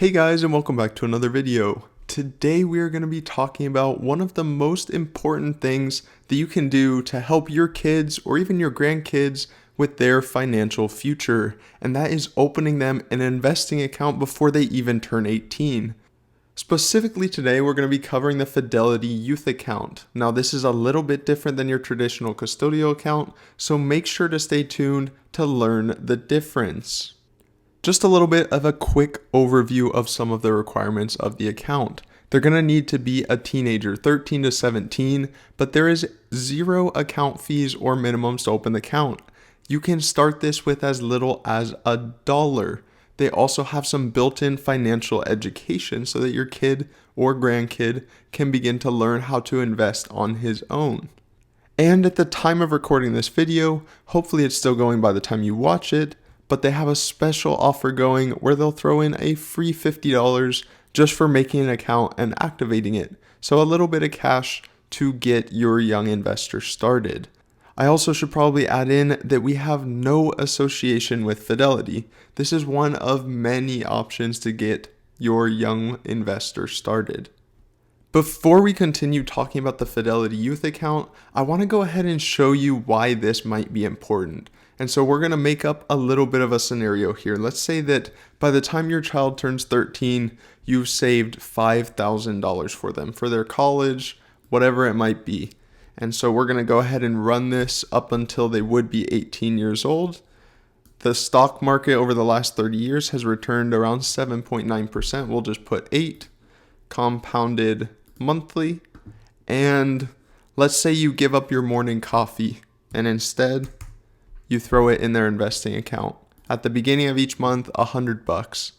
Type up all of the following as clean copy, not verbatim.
Hey guys, and welcome back to another video. Today we are going to be talking about one of the most important things that you can do to help your kids or even your grandkids with their financial future, and that is opening them an investing account before they even turn 18. Specifically today, we're going to be covering the Fidelity Youth Account. Now, this is a little bit different than your traditional custodial account, so make sure to stay tuned to learn the difference. Just a little bit of a quick overview of some of the requirements of the account. They're going to need to be a teenager, 13 to 17, but there is zero account fees or minimums to open the account. You can start this with as little as $1. They also have some built-in financial education so that your kid or grandkid can begin to learn how to invest on his own. And at the time of recording this video, hopefully it's still going by the time you watch it, but they have a special offer going where they'll throw in a free $50 just for making an account and activating it. So a little bit of cash to get your young investor started. I also should probably add in that we have no association with Fidelity. This is one of many options to get your young investor started. Before we continue talking about the Fidelity Youth Account, I want to go ahead and show you why this might be important. And so we're going to make up a little bit of a scenario here. Let's say that by the time your child turns 13, you've saved $5,000 for them, for their college, whatever it might be. And so we're going to go ahead and run this up until they would be 18 years old. The stock market over the last 30 years has returned around 7.9%. We'll just put 8 compounded monthly. And let's say you give up your morning coffee and instead you throw it in their investing account. At the beginning of each month, $100.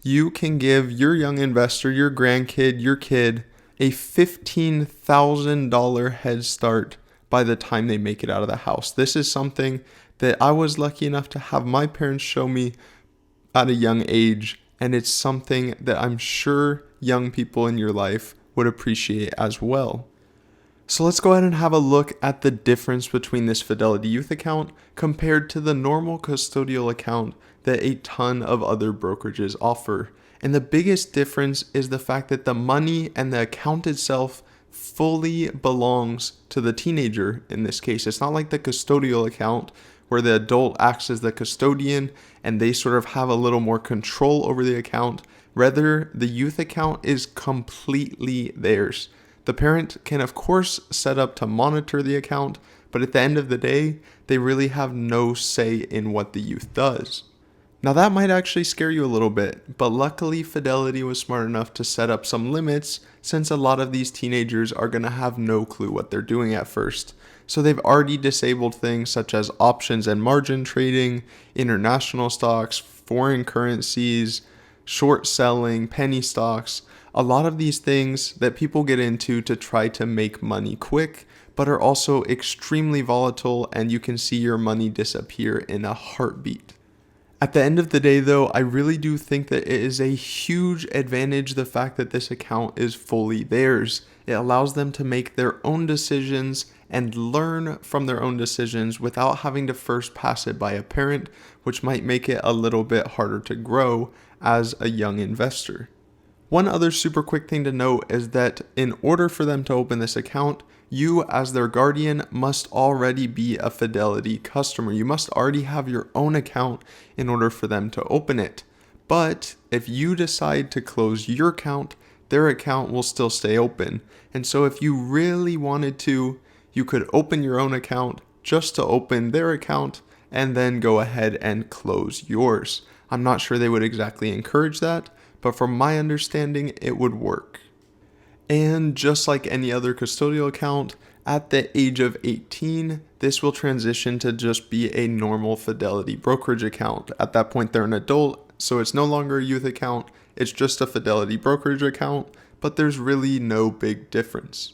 You can give your young investor, your grandkid, your kid, a $15,000 head start by the time they make it out of the house. This is something that I was lucky enough to have my parents show me at a young age, and it's something that I'm sure young people in your life would appreciate as well. So let's go ahead and have a look at the difference between this Fidelity Youth account compared to the normal custodial account that a ton of other brokerages offer. And the biggest difference is the fact that the money and the account itself fully belongs to the teenager in this case. It's not like the custodial account where the adult acts as the custodian and they sort of have a little more control over the account. Rather, the youth account is completely theirs. The parent can, of course, set up to monitor the account, but at the end of the day, they really have no say in what the youth does. Now that might actually scare you a little bit, but luckily Fidelity was smart enough to set up some limits since a lot of these teenagers are going to have no clue what they're doing at first. So they've already disabled things such as options and margin trading, international stocks, foreign currencies, short selling, penny stocks. A lot of these things that people get into to try to make money quick, but are also extremely volatile and you can see your money disappear in a heartbeat. At the end of the day though, I really do think that it is a huge advantage the fact that this account is fully theirs. It allows them to make their own decisions and learn from their own decisions without having to first pass it by a parent, which might make it a little bit harder to grow as a young investor. One other super quick thing to note is that in order for them to open this account, you as their guardian must already be a Fidelity customer. You must already have your own account in order for them to open it. But if you decide to close your account, their account will still stay open. And so if you really wanted to, you could open your own account just to open their account and then go ahead and close yours. I'm not sure they would exactly encourage that, but from my understanding, it would work. And just like any other custodial account, at the age of 18, this will transition to just be a normal Fidelity brokerage account. At that point, they're an adult, so it's no longer a youth account. It's just a Fidelity brokerage account, but there's really no big difference.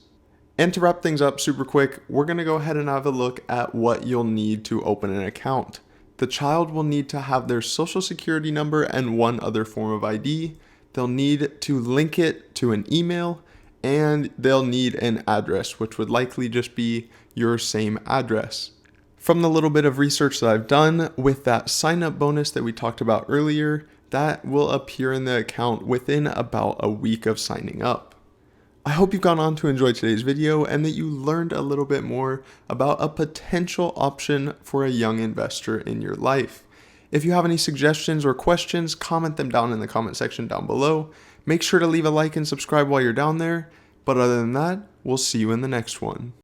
And to wrap things up super quick, we're going to go ahead and have a look at what you'll need to open an account. The child will need to have their social security number and one other form of ID. They'll need to link it to an email, and they'll need an address, which would likely just be your same address. From the little bit of research that I've done with that sign-up bonus that we talked about earlier, that will appear in the account within about a week of signing up. I hope you've gone on to enjoy today's video and that you learned a little bit more about a potential option for a young investor in your life. If you have any suggestions or questions, comment them down in the comment section down below. Make sure to leave a like and subscribe while you're down there. But other than that, we'll see you in the next one.